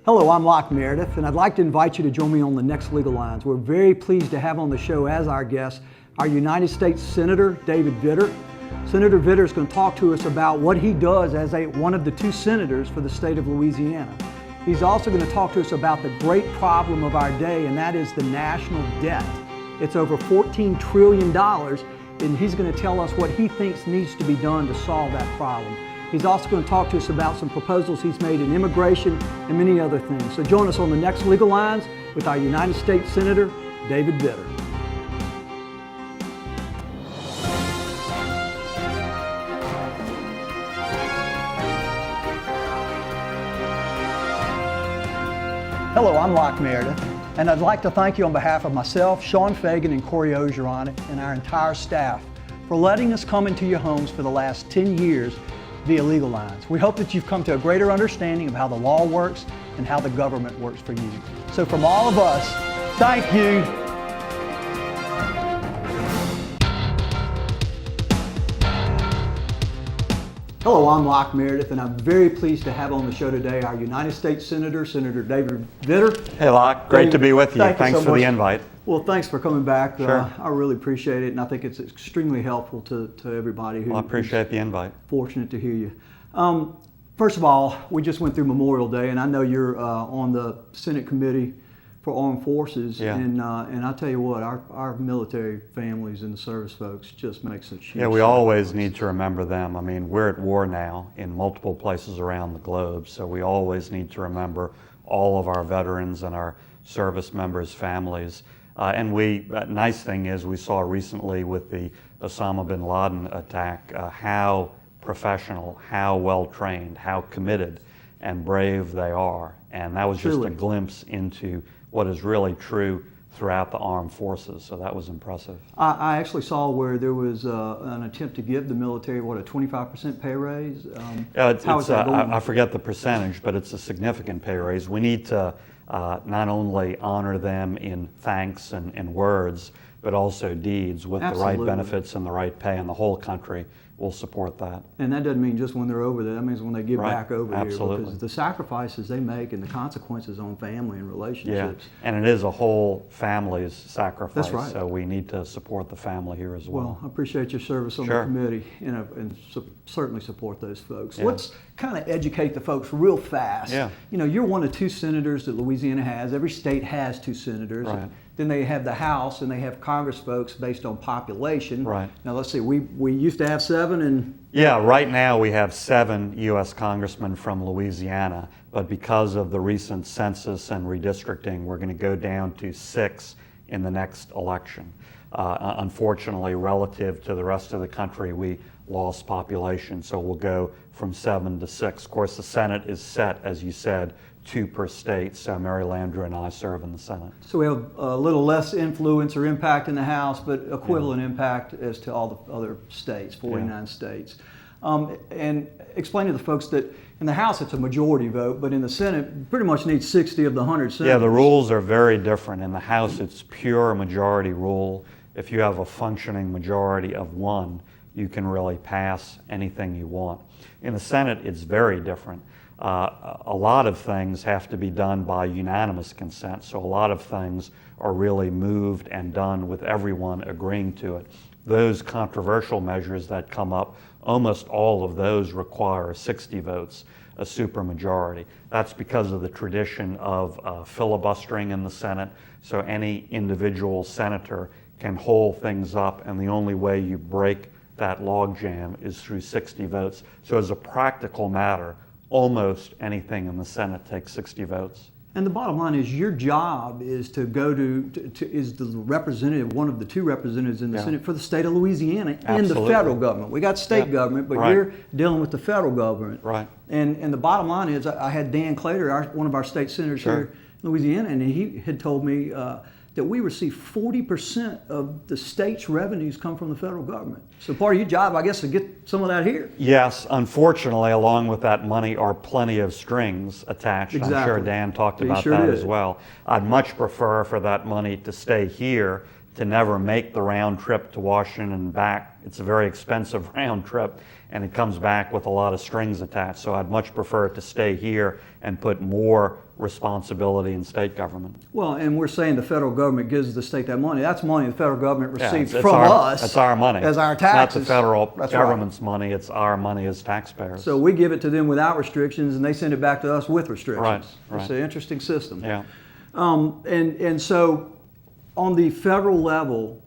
Hello, I'm Locke Meredith, and I'd like to invite you to join me on the next Legal Lines. We're very pleased to have on the show as our guest our United States Senator, David Vitter. Senator Vitter is going to talk to us about what he does as one of the two senators for the state of Louisiana. He's also going to talk to us about the great problem of our day, and that is the national debt. It's over $14 trillion, and he's going to tell us what he thinks needs to be done to solve that problem. He's also going to talk to us about some proposals he's made in immigration and many other things. So join us on the next Legal Lines with our United States Senator, David Vitter. Hello, I'm Locke Meredith, and I'd like to thank you on behalf of myself, Sean Fagan, and Corey Ogeron, and our entire staff for letting us come into your homes for the last 10 years via Legal Lines. We hope that you've come to a greater understanding of how the law works and how the government works for you. So from all of us, thank you. Hello, I'm Locke Meredith, and I'm very pleased to have on the show today our United States Senator, Senator David Vitter. Hey Locke, great to be with you. Thanks so for much. The invite. Well, thanks for coming back. Sure. I really appreciate it, and I think it's extremely helpful to everybody who Well, I appreciate the invite. Fortunate to hear you. First of all, we just went through Memorial Day, and I know you're on the Senate Committee for Armed Forces, Yeah. and I tell you what, our military families and the service folks just make such huge Yeah, we always need to remember them. I mean, we're at war now in multiple places around the globe, so we always need to remember all of our veterans and our service members' families. Nice thing is we saw recently with the Osama bin Laden attack how professional, how well trained, how committed and brave they are. And that was just a glimpse into what is really true throughout the armed forces. So that was impressive. I actually saw where there was an attempt to give the military, what, a 25% pay raise? How is that going? I forget the percentage, but it's a significant pay raise. We need to not only honor them in thanks and words, but also deeds with Absolutely. The right benefits and the right pay, and the whole country will support that. And that doesn't mean just when they're over there, that means when they get back over Absolutely. here, because the sacrifices they make and the consequences on family and relationships. Yeah, and it is a whole family's sacrifice. That's right. So we need to support the family here as well. Well, I appreciate your service on the committee, and certainly support those folks. Yeah. Let's kind of educate the folks real fast. Yeah. You know, you're one of two senators that Louisiana has. Every state has two senators. Right. Then they have the House, and they have Congress folks based on population. Right. Now, let's see, we used to have 7, and yeah, right now we have 7 U.S. congressmen from Louisiana, but because of the recent census and redistricting, we're going to go down to 6 in the next election. Unfortunately, relative to the rest of the country, we lost population, so we'll go from 7 to 6. Of course, the Senate is set, as you said, 2 per state, so Mary Landrieu and I serve in the Senate. So we have a little less influence or impact in the House, but equivalent impact as to all the other states, 49 states. And explain to the folks that in the House it's a majority vote, but in the Senate pretty much needs 60 of the 100 senators. Yeah, the rules are very different. In the House it's pure majority rule. If you have a functioning majority of 1, you can really pass anything you want. In the Senate it's very different. A lot of things have to be done by unanimous consent, so a lot of things are really moved and done with everyone agreeing to it. Those controversial measures that come up, almost all of those require 60 votes, a supermajority. That's because of the tradition of filibustering in the Senate, so any individual senator can hold things up, and the only way you break that logjam is through 60 votes. So as a practical matter, almost anything in the Senate takes 60 votes. And the bottom line is your job is to go is the representative, one of the 2 representatives in the Senate for the state of Louisiana in the federal government. We got state government, but you're dealing with the federal government. Right. And the bottom line is I had Dan Claytor, one of our state senators here in Louisiana, and he had told me that we receive 40% of the state's revenues come from the federal government. So part of your job, I guess, is to get some of that here. Yes, unfortunately, along with that money are plenty of strings attached. Exactly. I'm sure Dan talked about that as well. I'd much prefer for that money to stay here to never make the round trip to Washington and back. It's a very expensive round trip, and it comes back with a lot of strings attached. So I'd much prefer it to stay here and put more responsibility in state government. Well, and we're saying the federal government gives the state that money. That's money the federal government receives it's from us. That's our money. As our taxes. Not the federal That's government's money, it's our money as taxpayers. So we give it to them without restrictions, and they send it back to us with restrictions. Right. It's an interesting system. Yeah. And so on the federal level,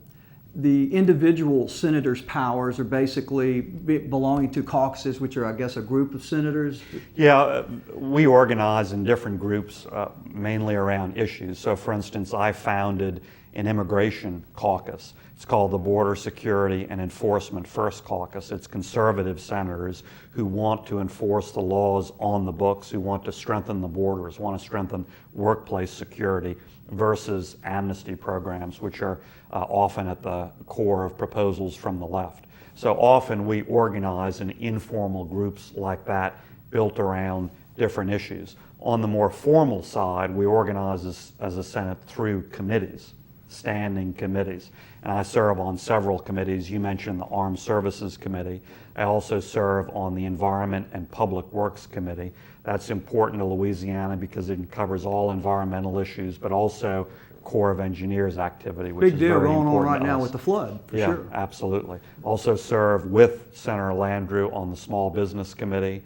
the individual senators' powers are basically belonging to caucuses, which are, I guess, a group of senators? Yeah, we organize in different groups, mainly around issues. So, for instance, I founded an immigration caucus. It's called the Border Security and Enforcement First Caucus. It's conservative senators who want to enforce the laws on the books, who want to strengthen the borders, want to strengthen workplace security versus amnesty programs, which are often at the core of proposals from the left. So often we organize in informal groups like that built around different issues. On the more formal side, we organize as a Senate through committees, standing committees. And I serve on several committees. You mentioned the Armed Services Committee. I also serve on the Environment and Public Works Committee. That's important to Louisiana because it covers all environmental issues, but also Corps of Engineers activity, which is very important. Big deal going on right to now us. with the flood, for Yeah, sure. absolutely. Also serve with Senator Landrieu on the Small Business Committee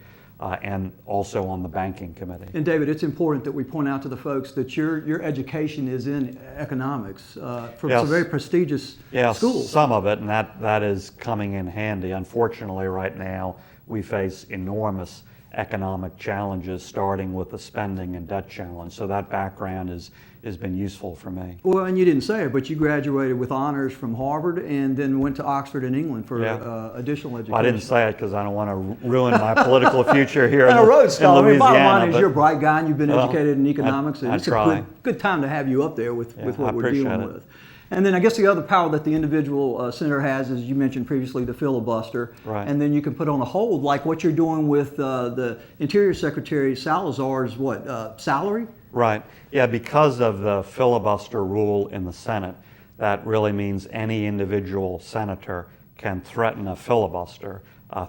and also on the Banking Committee. And David, it's important that we point out to the folks that your education is in economics from Yes. some very prestigious schools. Some of it, and that is coming in handy. Unfortunately, right now, we face enormous economic challenges, starting with the spending and debt challenge. So that background has been useful for me. Well, and you didn't say it, but you graduated with honors from Harvard and then went to Oxford in England for additional education. I didn't say it because I don't want to ruin my political future here in And a Rhodes Scholar. Louisiana. Bottom line is you're a bright guy and you've been educated in economics. And I it's try. a good time to have you up there with what we're appreciate dealing it. with. And then I guess the other power that the individual senator has, as you mentioned previously, the filibuster. Right. And then you can put on a hold, like what you're doing with the Interior Secretary Salazar's salary? Right. Yeah, because of the filibuster rule in the Senate, that really means any individual senator can threaten a filibuster,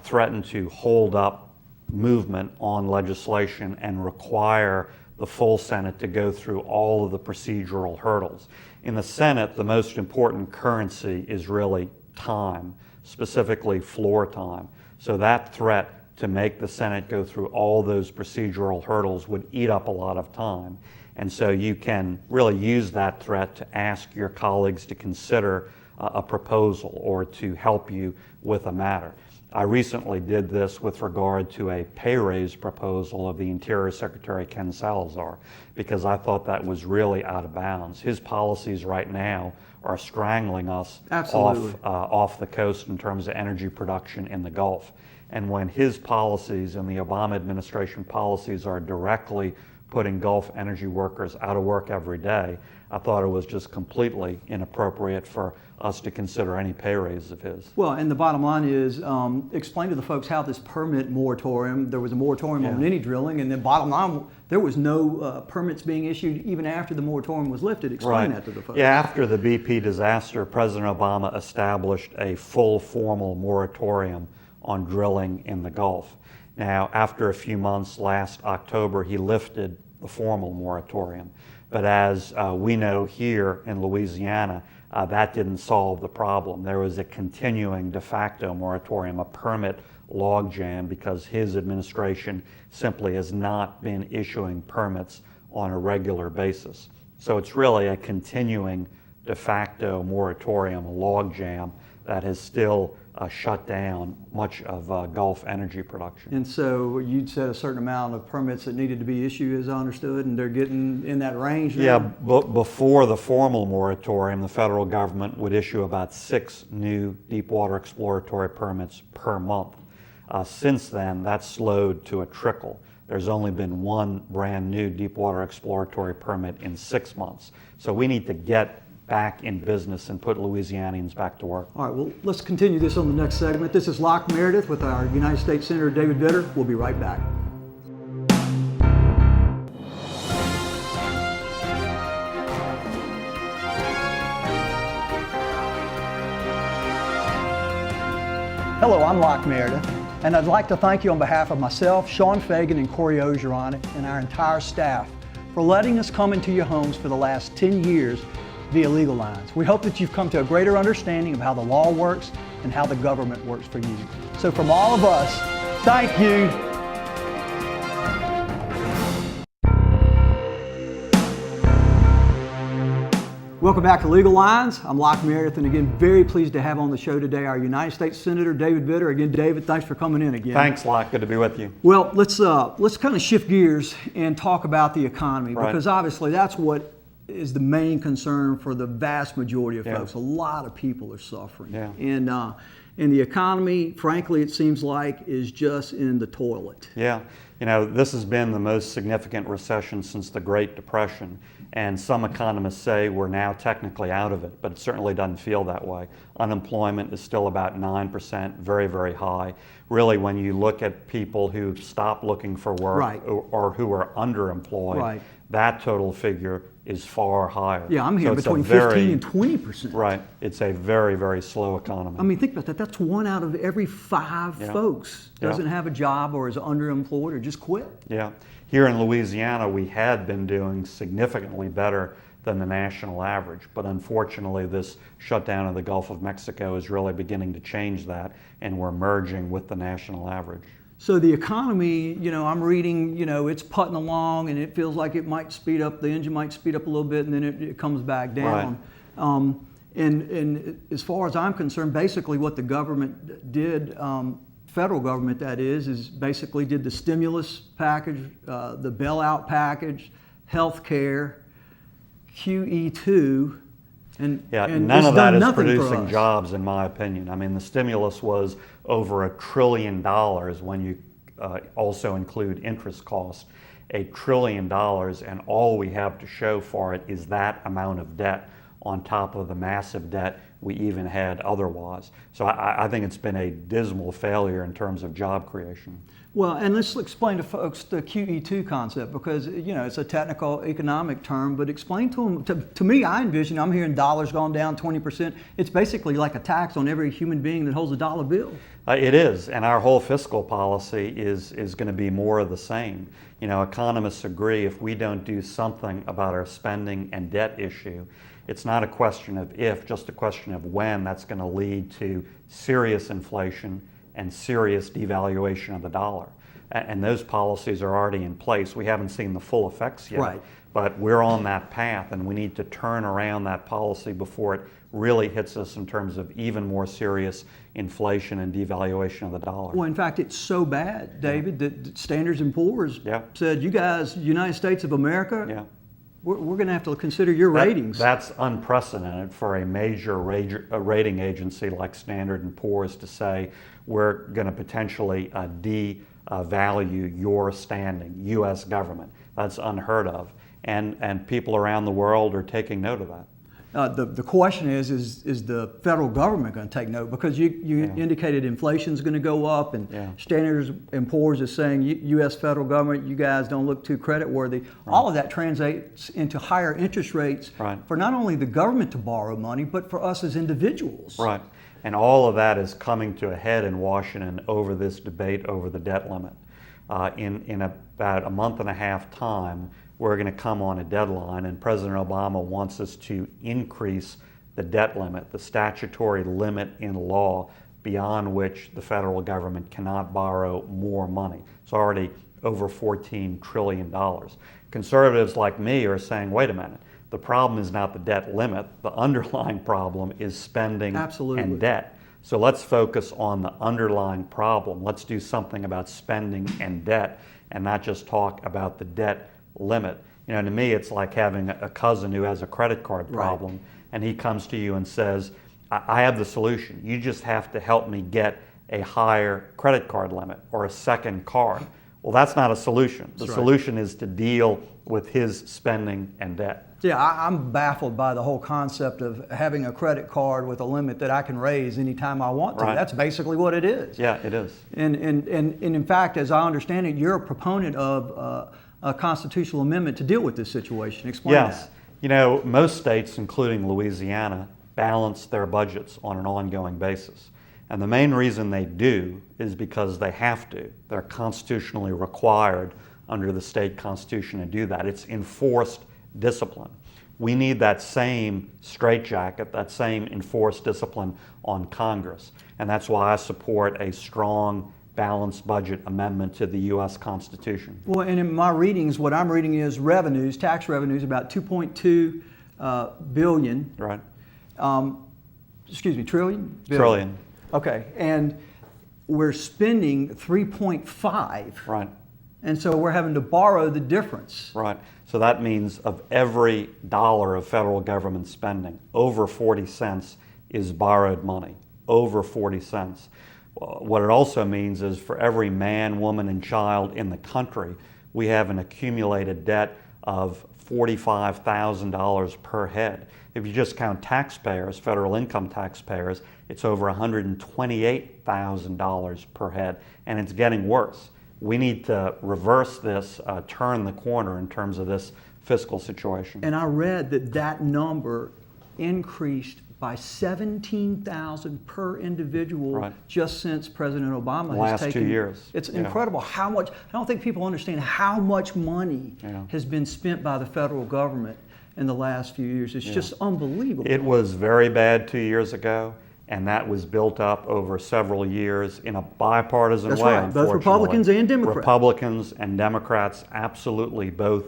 threaten to hold up movement on legislation and require the full Senate to go through all of the procedural hurdles. In the Senate, the most important currency is really time, specifically floor time. So that threat to make the Senate go through all those procedural hurdles would eat up a lot of time. And so you can really use that threat to ask your colleagues to consider a proposal or to help you with a matter. I recently did this with regard to a pay raise proposal of the Interior Secretary Ken Salazar because I thought that was really out of bounds. His policies right now are strangling us off the coast in terms of energy production in the Gulf. And when his policies and the Obama administration policies are directly putting Gulf energy workers out of work every day, I thought it was just completely inappropriate for us to consider any pay raise of his. Well, and the bottom line is, explain to the folks how this permit moratorium, there was a moratorium on any drilling, and then bottom line, there was no permits being issued even after the moratorium was lifted. Explain that to the folks. Yeah, after the BP disaster, President Obama established a full formal moratorium on drilling in the Gulf. Now, after a few months, last October, he lifted the formal moratorium. But as we know here in Louisiana, that didn't solve the problem. There was a continuing de facto moratorium, a permit logjam, because his administration simply has not been issuing permits on a regular basis. So it's really a continuing de facto moratorium, a logjam that has still shut down much of Gulf energy production. And so you'd said a certain amount of permits that needed to be issued, as I understood, and they're getting in that range now? Yeah, before the formal moratorium, the federal government would issue about 6 new deepwater exploratory permits per month. Since then, that's slowed to a trickle. There's only been 1 brand new deepwater exploratory permit in 6 months. So we need to get back in business and put Louisianians back to work. All right, well, let's continue this on the next segment. This is Locke Meredith with our United States Senator David Vitter. We'll be right back. Hello, I'm Locke Meredith, and I'd like to thank you on behalf of myself, Sean Fagan, and Corey Ogeron, and our entire staff for letting us come into your homes for the last 10 years via Legal Lines. We hope that you've come to a greater understanding of how the law works and how the government works for you. So from all of us, thank you. Welcome back to Legal Lines. I'm Locke Meredith, and again, very pleased to have on the show today our United States Senator David Vitter. Again, David, thanks for coming in again. Thanks, Locke. Good to be with you. Well, let's kind of shift gears and talk about the economy, because obviously that's what is the main concern for the vast majority of folks. A lot of people are suffering, and the economy, frankly, it seems like is just in the toilet. Yeah, you know, this has been the most significant recession since the Great Depression. And some economists say we're now technically out of it, but it certainly doesn't feel that way. Unemployment is still about 9%, very, very high. Really, when you look at people who stop looking for work or who are underemployed, that total figure is far higher. Yeah, I'm here between 15 and 20%. Right. It's a very, very slow economy. I mean, think about that. That's 1 out of every 5 folks doesn't have a job or is underemployed or just quit. Yeah. Here in Louisiana, we had been doing significantly better than the national average, but unfortunately this shutdown of the Gulf of Mexico is really beginning to change that, and we're merging with the national average. So the economy, you know, I'm reading, you know, it's putting along and it feels like it might speed up, the engine might speed up a little bit and then it comes back down. And as far as I'm concerned, basically what the government did, federal government that is basically did the stimulus package, the bailout package, health care, QE2, and none of that is producing jobs, in my opinion. I mean, the stimulus was over $1 trillion when you also include interest costs. $1 trillion, and all we have to show for it is that amount of debt on top of the massive debt we even had otherwise. So I think it's been a dismal failure in terms of job creation. Well, and let's explain to folks the QE2 concept, because you know it's a technical economic term, but explain to them, to me, I envision, I'm hearing dollars gone down 20%. It's basically like a tax on every human being that holds a dollar bill. It is, and our whole fiscal policy is going to be more of the same. You know, economists agree if we don't do something about our spending and debt issue, it's not a question of if, just a question of when that's going to lead to serious inflation and serious devaluation of the dollar. And those policies are already in place. We haven't seen the full effects yet, but we're on that path, and we need to turn around that policy before it really hits us in terms of even more serious inflation and devaluation of the dollar. Well, in fact, it's so bad, David, that Standards & Poor's said, you guys, United States of America, we're going to have to consider your ratings. That's unprecedented for a major rating agency like Standard & Poor's to say we're going to potentially devalue your standing, U.S. government. That's unheard of. And people around the world are taking note of that. The question is the federal government going to take note? Because you indicated inflation is going to go up, and Standards & Poor's is saying U.S. federal government, you guys don't look too creditworthy. All of that translates into higher interest rates for not only the government to borrow money, but for us as individuals. Right. And all of that is coming to a head in Washington over this debate over the debt limit. In about a month and a half time, we're going to come on a deadline, and President Obama wants us to increase the debt limit, the statutory limit in law beyond which the federal government cannot borrow more money. It's already over $14 trillion. Conservatives like me are saying, wait a minute, the problem is not the debt limit, the underlying problem is spending and debt. So let's focus on the underlying problem. Let's do something about spending and debt and not just talk about the debt limit. You know, to me, it's like having a cousin who has a credit card problem, and he comes to you and says, I have the solution. You just have to help me get a higher credit card limit or a second card. Well, that's not a solution. The solution is to deal with his spending and debt. Yeah, I'm baffled by the whole concept of having a credit card with a limit that I can raise anytime I want to. That's basically what it is. Yeah, it is. And in fact, as I understand it, you're a proponent of a constitutional amendment to deal with this situation. Explain that. You know, most states, including Louisiana, balance their budgets on an ongoing basis. And the main reason they do is because they have to. They're constitutionally required under the state constitution to do that. It's enforced discipline. We need that same straitjacket, that same enforced discipline on Congress. And that's why I support a strong, balanced budget amendment to the U.S. Constitution. Well, and in my readings, what I'm reading is revenues, tax revenues, about 2.2 billion. Right. Trillion? Billion. Trillion. Okay, and we're spending 3.5. Right. And so we're having to borrow the difference. Right. So that means of every dollar of federal government spending, over 40 cents is borrowed money. Over 40 cents. What it also means is for every man, woman, and child in the country, we have an accumulated debt of $45,000 per head. If you just count taxpayers, federal income taxpayers, it's over $128,000 per head, and it's getting worse. We need to reverse this, turn the corner in terms of this fiscal situation. And I read that that number increased by 17,000 per individual Right. just since President Obama has Last taken. 2 years. It's Yeah. incredible how much. I don't think people understand how much money Yeah. has been spent by the federal government in the last few years. It's just unbelievable. It was very bad 2 years ago, and that was built up over several years in a bipartisan That's way. right. Both Unfortunately. Republicans and Democrats. Republicans and Democrats absolutely both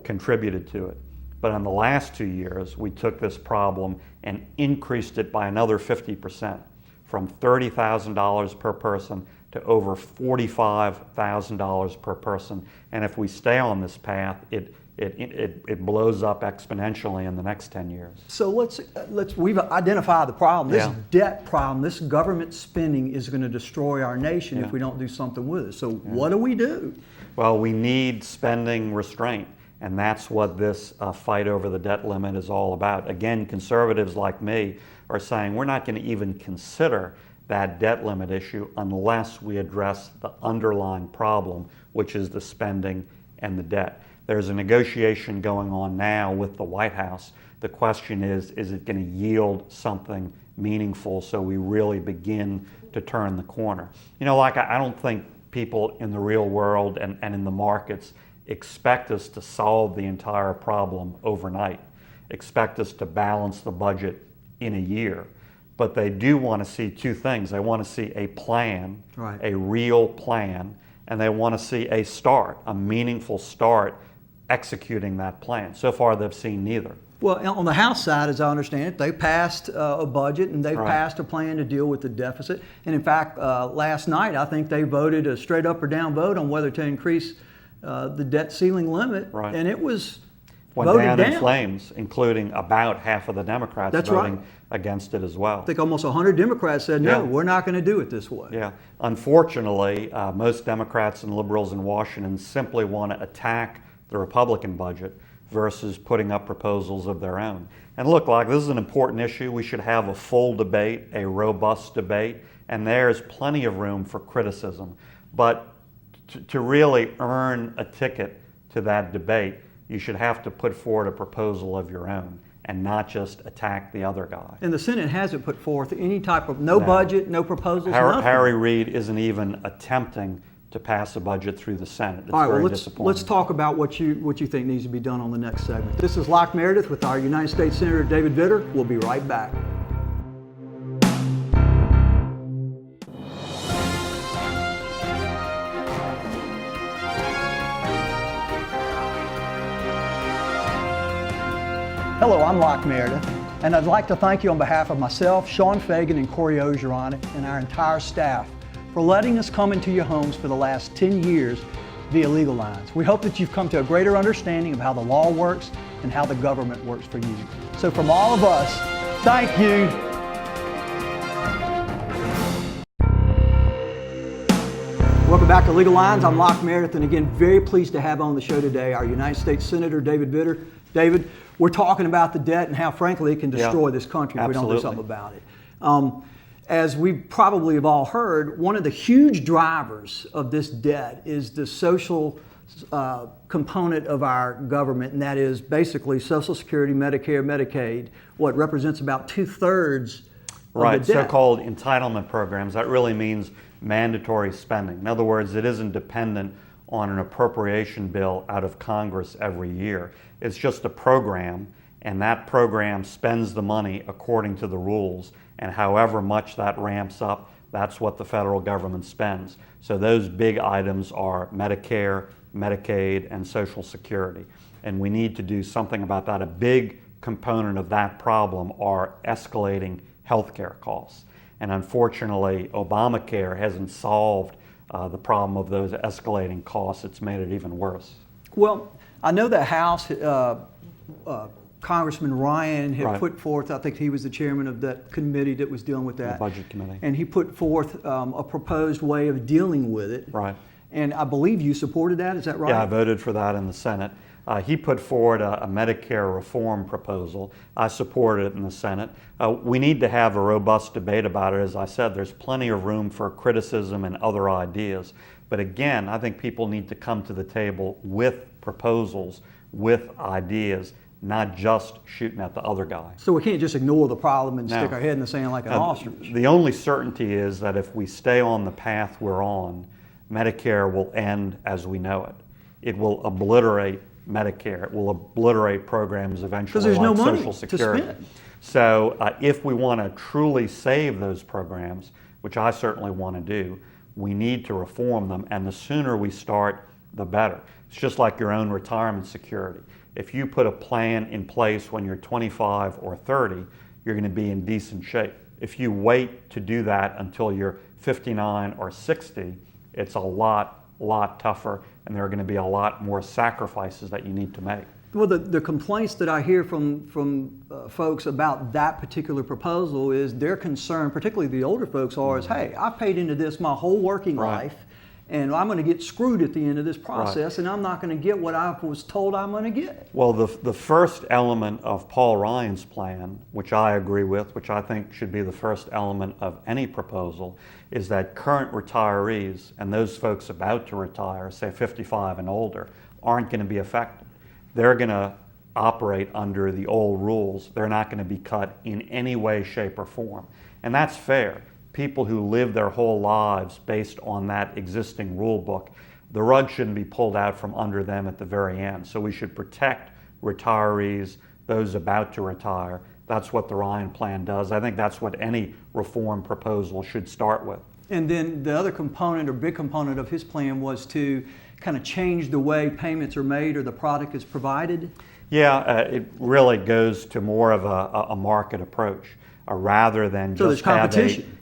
contributed to it. But in the last 2 years, we took this problem and increased it by another 50%, from $30,000 per person to over $45,000 per person. And if we stay on this path, it blows up exponentially in the next 10 years. So we've identified the problem. This Yeah. debt problem, this government spending is going to destroy our nation if we don't do something with it. So what do we do? Well, we need spending restraint, and that's what this fight over the debt limit is all about. Again, conservatives like me are saying we're not going to even consider that debt limit issue unless we address the underlying problem, which is the spending and the debt. There's a negotiation going on now with the White House. The question is it going to yield something meaningful so we really begin to turn the corner? You know, like I don't think people in the real world and in the markets expect us to solve the entire problem overnight, expect us to balance the budget in a year. But they do want to see two things. They want to see a plan, Right. a real plan, and they want to see a start, a meaningful start executing that plan. So far, they've seen neither. Well, on the House side, as I understand it, they passed a budget and they Right. passed a plan to deal with the deficit. And in fact, last night, I think they voted a straight up or down vote on whether to increase the debt ceiling limit. Right. And it was Went voted down in down. flames, including about half of the Democrats That's voting right. against it as well. I think almost 100 Democrats said, no, Yeah. we're not going to do it this way. Yeah, unfortunately, most Democrats and liberals in Washington simply want to attack the Republican budget versus putting up proposals of their own. And look, like this is an important issue. We should have a full debate, a robust debate, and there's plenty of room for criticism. But to really earn a ticket to that debate, you should have to put forward a proposal of your own and not just attack the other guy. And the Senate hasn't put forth any type of, no No. budget, no proposals, nothing. Harry Reid isn't even attempting to pass a budget through the Senate. It's All right, very well, disappointing. let's talk about what you think needs to be done on the next segment. This is Locke Meredith with our United States Senator David Vitter. We'll be right back. Hello, I'm Locke Meredith, and I'd like to thank you on behalf of myself, Sean Fagan, and Corey Ogeron, and our entire staff for letting us come into your homes for the last 10 years via Legal Lines. We hope that you've come to a greater understanding of how the law works and how the government works for you. So from all of us, thank you. Welcome back to Legal Lines. I'm Locke Meredith, and again, very pleased to have on the show today our United States Senator David Vitter. David, we're talking about the debt and how, frankly, it can destroy this country if we don't do something about it. As we probably have all heard, one of the huge drivers of this debt is the social component of our government, and that is basically Social Security, Medicare, Medicaid, what represents about 2/3 Right, the debt. so-called entitlement programs, that really means mandatory spending. In other words, it isn't dependent on an appropriation bill out of Congress every year. It's just a program, and that program spends the money according to the rules, and however much that ramps up, that's what the federal government spends. So those big items are Medicare, Medicaid, and Social Security. And we need to do something about that. A big component of that problem are escalating healthcare costs. And unfortunately, Obamacare hasn't solved the problem of those escalating costs. It's made it even worse. Well, I know that House, Congressman Ryan had Right. put forth, I think he was the chairman of that committee that was dealing with that. The Budget Committee. And he put forth a proposed way of dealing with it. Right. And I believe you supported that, is that right? Yeah, I voted for that in the Senate. He put forward a Medicare reform proposal. I supported it in the Senate. We need to have a robust debate about it. As I said, there's plenty of room for criticism and other ideas. But again, I think people need to come to the table with proposals, with ideas, not just shooting at the other guy. So we can't just ignore the problem and No. stick our head in the sand like an ostrich. The only certainty is that if we stay on the path we're on, Medicare will end as we know it. It will obliterate Medicare. It will obliterate programs eventually 'Cause there's like no money Social to Security. spend. So if we want to truly save those programs, which I certainly want to do, we need to reform them, and the sooner we start, the better. It's just like your own retirement security. If you put a plan in place when you're 25 or 30, you're going to be in decent shape. If you wait to do that until you're 59 or 60, it's a lot tougher, and there are going to be a lot more sacrifices that you need to make. Well, the complaints that I hear from folks about that particular proposal is their concern, particularly the older folks, is, hey, I've paid into this my whole working Right. life, and I'm going to get screwed at the end of this process, and I'm not going to get what I was told I'm going to get. Well, the first element of Paul Ryan's plan, which I agree with, which I think should be the first element of any proposal, is that current retirees and those folks about to retire, say 55 and older, aren't going to be affected. They're going to operate under the old rules. They're not going to be cut in any way, shape, or form. And that's fair. People who live their whole lives based on that existing rule book, the rug shouldn't be pulled out from under them at the very end. So we should protect retirees, those about to retire. That's what the Ryan plan does. I think that's what any reform proposal should start with. And then the other component or big component of his plan was to kind of change the way payments are made or the product is provided. Yeah, it really goes to more of a market approach, rather than So just there's competition.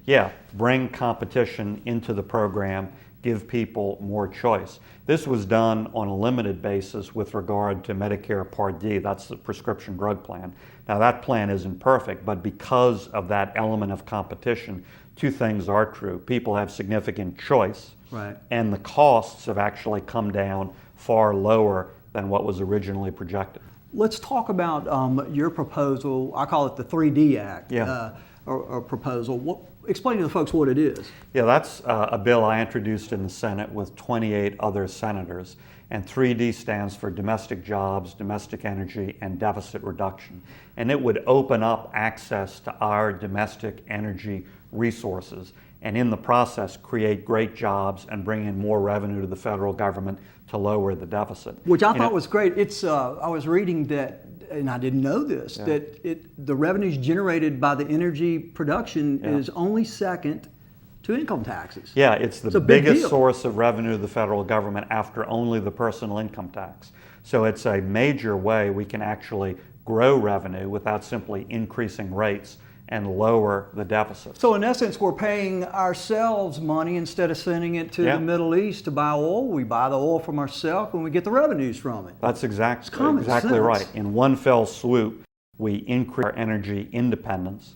bring competition into the program, give people more choice. This was done on a limited basis with regard to Medicare Part D. That's the prescription drug plan. Now that plan isn't perfect, but because of that element of competition, two things are true. People have significant choice, Right. and the costs have actually come down far lower than what was originally projected. Let's talk about your proposal. I call it the 3D Act, Yeah. or proposal. Explain to the folks what it is. Yeah, that's a bill I introduced in the Senate with 28 other senators. And 3D stands for domestic jobs, domestic energy, and deficit reduction. And it would open up access to our domestic energy resources, and in the process create great jobs and bring in more revenue to the federal government to lower the deficit. Which I thought was great. It's I was reading that, and I didn't know this, that the revenues generated by the energy production is only second to income taxes. Yeah, it's the a big biggest deal. source of revenue to the federal government after only the personal income tax. So it's a major way we can actually grow revenue without simply increasing rates and lower the deficit. So in essence, we're paying ourselves money instead of sending it to the Middle East to buy oil. We buy the oil from ourselves and we get the revenues from it. That's exactly sense. right. In one fell swoop, we increase our energy independence,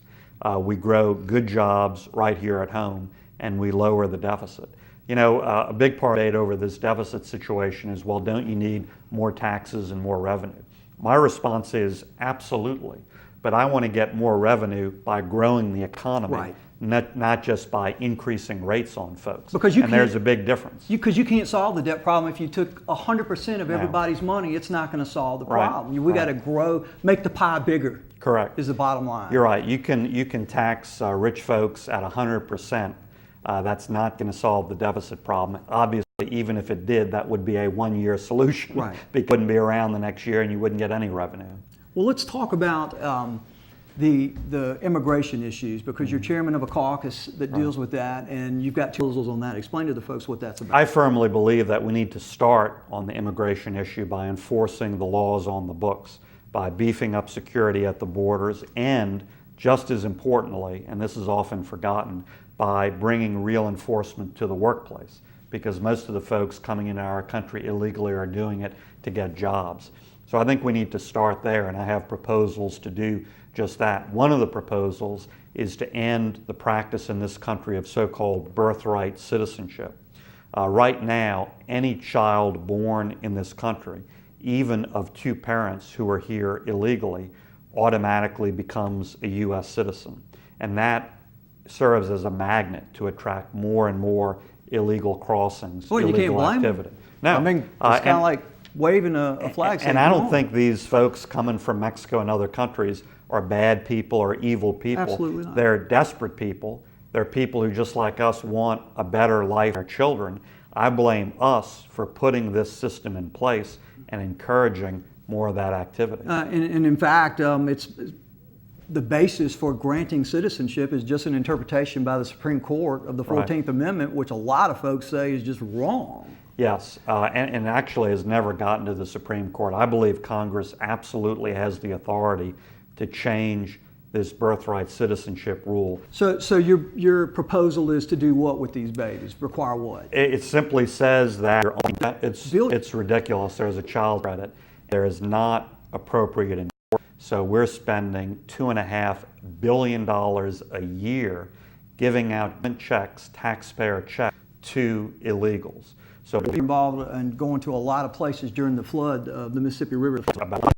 we grow good jobs right here at home, and we lower the deficit. You know, a big part of the debate over this deficit situation is, well, don't you need more taxes and more revenue? My response is absolutely. But I want to get more revenue by growing the economy, Right. not just by increasing rates on folks. Because you and there's can't- a big difference. Because you can't solve the debt problem if you took 100% of No. everybody's money. It's not going to solve the Right, problem. We got to grow, make the pie bigger. Correct. Is the bottom line. You're right. You can tax rich folks at 100%. That's not going to solve the deficit problem. Obviously, even if it did, that would be a one-year solution. Right. Because it wouldn't be around the next year and you wouldn't get any revenue. Well, let's talk about the immigration issues, because you're chairman of a caucus that deals with that, and you've got two proposals on that. Explain to the folks what that's about. I firmly believe that we need to start on the immigration issue by enforcing the laws on the books, by beefing up security at the borders, and just as importantly, and this is often forgotten, by bringing real enforcement to the workplace, because most of the folks coming into our country illegally are doing it to get jobs. So I think we need to start there, and I have proposals to do just that. One of the proposals is to end the practice in this country of so-called birthright citizenship. Right now, any child born in this country, even of two parents who are here illegally, automatically becomes a U.S. citizen. And that serves as a magnet to attract more and more illegal crossings, Well, you illegal can't blame activity. them. No. I mean, it's kind of like waving a flag. saying, And I "Come don't on." think these folks coming from Mexico and other countries are bad people or evil people. Absolutely not. They're desperate people. They're people who, just like us, want a better life for their children. I blame us for putting this system in place and encouraging more of that activity. And in fact, it's the basis for granting citizenship is just an interpretation by the Supreme Court of the 14th Amendment, which a lot of folks say is just wrong. Yes, and actually has never gotten to the Supreme Court. I believe Congress absolutely has the authority to change this birthright citizenship rule. So your proposal is to do what with these babies? Require what? It simply says that it's ridiculous. There's a child credit. There is not appropriate enforcement. So we're spending $2.5 billion a year giving out checks, taxpayer checks, to illegals. So You're involved in going to a lot of places during the flood of the Mississippi River. about